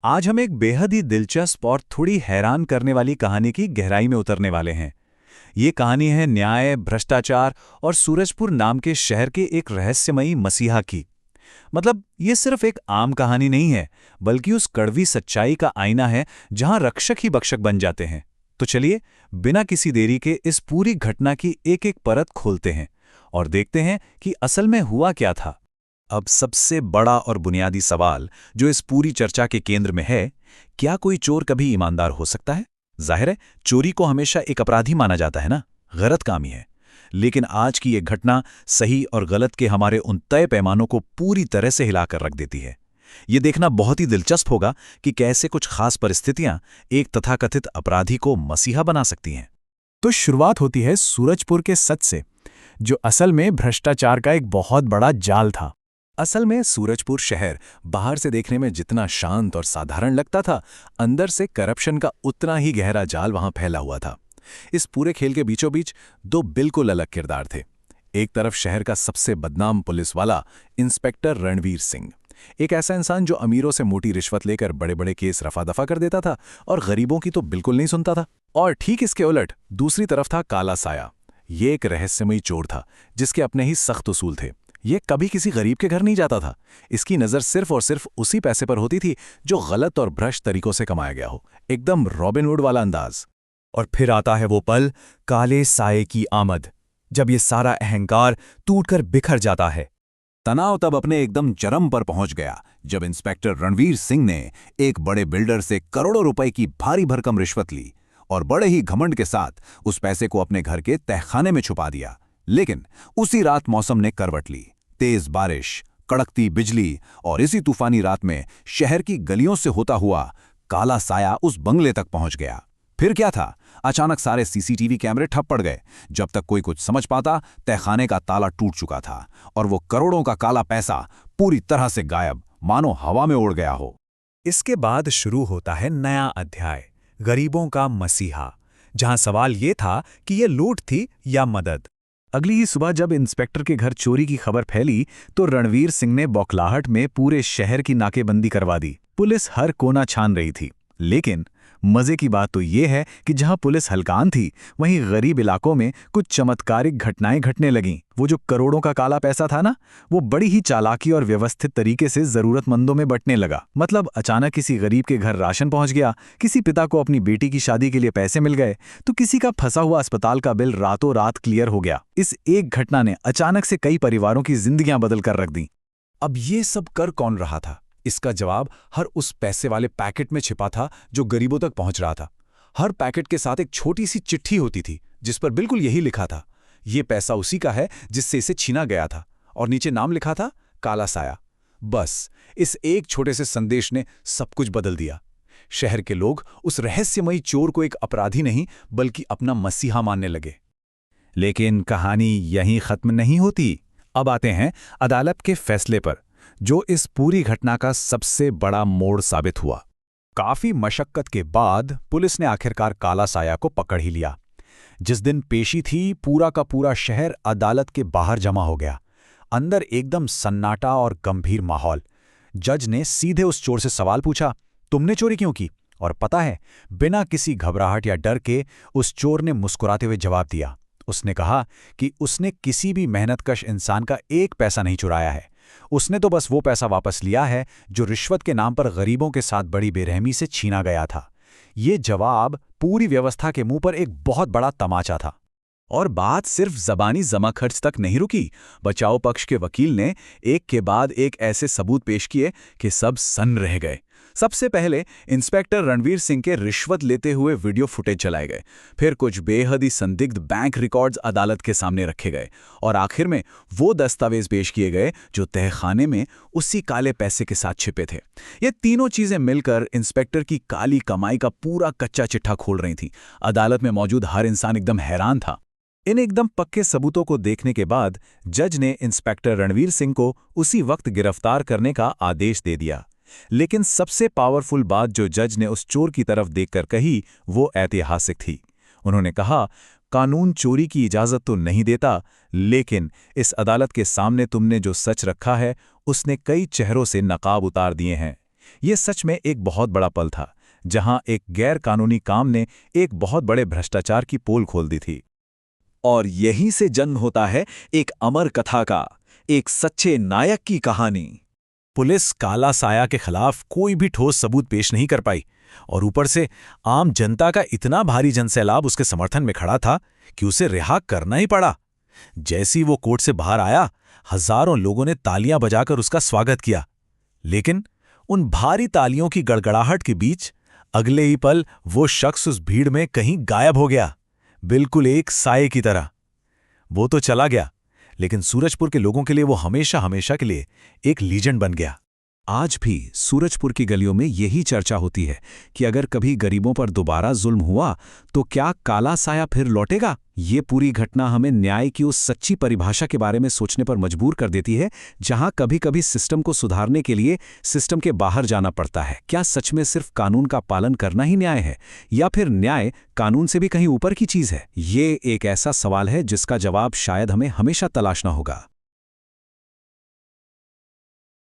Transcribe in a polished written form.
आज हम एक बेहद ही दिलचस्प और थोड़ी हैरान करने वाली कहानी की गहराई में उतरने वाले हैं। ये कहानी है न्याय, भ्रष्टाचार और सूरजपुर नाम के शहर के एक रहस्यमयी मसीहा की। मतलब ये सिर्फ एक आम कहानी नहीं है, बल्कि उस कड़वी सच्चाई का आईना है जहां रक्षक ही भक्षक बन जाते हैं। तो चलिए, बिना किसी देरी के इस पूरी घटना की एक एक परत खोलते हैं और देखते हैं कि असल में हुआ क्या था। अब सबसे बड़ा और बुनियादी सवाल जो इस पूरी चर्चा के केंद्र में है, क्या कोई चोर कभी ईमानदार हो सकता है? जाहिर है, चोरी को हमेशा एक अपराधी माना जाता है ना, गलत कामी है। लेकिन आज की ये घटना सही और गलत के हमारे उन तय पैमानों को पूरी तरह से हिलाकर रख देती है। ये देखना बहुत ही दिलचस्प होगा कि कैसे कुछ खास परिस्थितियां एक तथाकथित अपराधी को मसीहा बना सकती हैं। तो शुरुआत होती है सूरजपुर के सच से, जो असल में भ्रष्टाचार का एक बहुत बड़ा जाल था। असल में सूरजपुर शहर बाहर से देखने में जितना शांत और साधारण लगता था, अंदर से करप्शन का उतना ही गहरा जाल वहां फैला हुआ था। इस पूरे खेल के बीचों बीच दो बिल्कुल अलग किरदार थे। एक तरफ शहर का सबसे बदनाम पुलिस वाला इंस्पेक्टर रणवीर सिंह, एक ऐसा इंसान जो अमीरों से मोटी रिश्वत लेकर बड़े बड़े केस रफा दफा कर देता था और गरीबों की तो बिल्कुल नहीं सुनता था। और ठीक इसके उलट दूसरी तरफ था काला साया। ये एक रहस्यमयी चोर था जिसके अपने ही सख्त उसूल थे। ये कभी किसी गरीब के घर नहीं जाता था। इसकी नज़र सिर्फ और सिर्फ उसी पैसे पर होती थी जो गलत और भ्रष्ट तरीकों से कमाया गया हो। एकदम रॉबिनहुड वाला अंदाज। और फिर आता है वो पल, काले साये की आमद, जब ये सारा अहंकार टूटकर बिखर जाता है। तनाव तब अपने एकदम चरम पर पहुंच गया जब इंस्पेक्टर रणवीर सिंह ने एक बड़े बिल्डर से करोड़ों रुपए की भारी भरकम रिश्वत ली और बड़े ही घमंड के साथ उस पैसे को अपने घर के तहखाने में छुपा दिया। लेकिन उसी रात मौसम ने करवट ली। तेज बारिश, कड़कती बिजली और इसी तूफानी रात में शहर की गलियों से होता हुआ काला साया उस बंगले तक पहुंच गया। फिर क्या था, अचानक सारे सीसीटीवी कैमरे ठप पड़ गए। जब तक कोई कुछ समझ पाता, तहखाने का ताला टूट चुका था और वो करोड़ों का काला पैसा पूरी तरह से गायब, मानो हवा में उड़ गया हो। इसके बाद शुरू होता है नया अध्याय, गरीबों का मसीहा, जहां सवाल ये था कि ये लूट थी या मदद। अगली ही सुबह जब इंस्पेक्टर के घर चोरी की खबर फैली तो रणवीर सिंह ने बौखलाहट में पूरे शहर की नाकेबंदी करवा दी। पुलिस हर कोना छान रही थी। लेकिन मजे की बात तो ये है कि जहां पुलिस हलकान थी, वहीं गरीब इलाकों में कुछ चमत्कारिक घटनाएं घटने लगीं। वो जो करोड़ों का काला पैसा था ना, वो बड़ी ही चालाकी और व्यवस्थित तरीके से जरूरतमंदों में बंटने लगा। मतलब अचानक किसी गरीब के घर राशन पहुंच गया, किसी पिता को अपनी बेटी की शादी के लिए पैसे मिल गए, तो किसी का फंसा हुआ अस्पताल का बिल रातों रात क्लियर हो गया। इस एक घटना ने अचानक से कई परिवारों की जिंदगियां बदल कर रख दी। अब ये सब कर कौन रहा था? इसका जवाब हर उस पैसे वाले पैकेट में छिपा था जो गरीबों तक पहुंच रहा था। हर पैकेट के साथ एक छोटी सी चिट्ठी होती थी जिस पर बिल्कुल यही लिखा था, ये पैसा उसी का है जिससे इसे छीना गया था, और नीचे नाम लिखा था काला साया। बस इस एक छोटे से संदेश ने सब कुछ बदल दिया। शहर के लोग उस रहस्यमयी चोर को एक अपराधी नहीं बल्कि अपना मसीहा मानने लगे। लेकिन कहानी यहीं खत्म नहीं होती। अब आते हैं अदालत के फैसले पर, जो इस पूरी घटना का सबसे बड़ा मोड़ साबित हुआ। काफी मशक्कत के बाद पुलिस ने आखिरकार काला साया को पकड़ ही लिया। जिस दिन पेशी थी, पूरा का पूरा शहर अदालत के बाहर जमा हो गया। अंदर एकदम सन्नाटा और गंभीर माहौल। जज ने सीधे उस चोर से सवाल पूछा, तुमने चोरी क्यों की? और पता है, बिना किसी घबराहट या डर के उस चोर ने मुस्कुराते हुए जवाब दिया। उसने कहा कि उसने किसी भी मेहनतकश इंसान का एक पैसा नहीं चुराया है। उसने तो बस वो पैसा वापस लिया है जो रिश्वत के नाम पर गरीबों के साथ बड़ी बेरहमी से छीना गया था। ये जवाब पूरी व्यवस्था के मुंह पर एक बहुत बड़ा तमाचा था। और बात सिर्फ जबानी जमा खर्च तक नहीं रुकी। बचाव पक्ष के वकील ने एक के बाद एक ऐसे सबूत पेश किए कि सब सन्न रह गए। सबसे पहले इंस्पेक्टर रणवीर सिंह के रिश्वत लेते हुए वीडियो फुटेज चलाए गए। फिर कुछ बेहद ही संदिग्ध बैंक रिकॉर्ड्स अदालत के सामने रखे गए और आखिर में वो दस्तावेज पेश किए गए जो तहखाने में उसी काले पैसे के साथ छिपे थे। ये तीनों चीजें मिलकर इंस्पेक्टर की काली कमाई का पूरा कच्चा चिट्ठा खोल रही थी। अदालत में मौजूद हर इंसान एकदम हैरान था। इन एकदम पक्के सबूतों को देखने के बाद जज ने इंस्पेक्टर रणवीर सिंह को उसी वक्त गिरफ्तार करने का आदेश दे दिया। लेकिन सबसे पावरफुल बात जो जज ने उस चोर की तरफ देखकर कही, वो ऐतिहासिक थी। उन्होंने कहा, कानून चोरी की इजाजत तो नहीं देता, लेकिन इस अदालत के सामने तुमने जो सच रखा है उसने कई चेहरों से नकाब उतार दिए हैं। ये सच में एक बहुत बड़ा पल था, जहां एक गैर कानूनी काम ने एक बहुत बड़े भ्रष्टाचार की पोल खोल दी थी। और यहीं से जन्म होता है एक अमर कथा का, एक सच्चे नायक की कहानी। पुलिस काला साया के खिलाफ कोई भी ठोस सबूत पेश नहीं कर पाई, और ऊपर से आम जनता का इतना भारी जनसैलाब उसके समर्थन में खड़ा था कि उसे रिहा करना ही पड़ा। जैसी वो कोर्ट से बाहर आया, हजारों लोगों ने तालियां बजाकर उसका स्वागत किया। लेकिन उन भारी तालियों की गड़गड़ाहट के बीच अगले ही पल वो शख्स उस भीड़ में कहीं गायब हो गया, बिल्कुल एक साये की तरह। वो तो चला गया, लेकिन सूरजपुर के लोगों के लिए वो हमेशा हमेशा के लिए एक लीजेंड बन गया। आज भी सूरजपुर की गलियों में यही चर्चा होती है कि अगर कभी गरीबों पर दोबारा जुल्म हुआ तो क्या काला साया फिर लौटेगा। ये पूरी घटना हमें न्याय की उस सच्ची परिभाषा के बारे में सोचने पर मजबूर कर देती है, जहां कभी-कभी सिस्टम को सुधारने के लिए सिस्टम के बाहर जाना पड़ता है। क्या सच में सिर्फ कानून का पालन करना ही न्याय है, या फिर न्याय कानून से भी कहीं ऊपर की चीज है? ये एक ऐसा सवाल है जिसका जवाब शायद हमें हमेशा तलाशना होगा।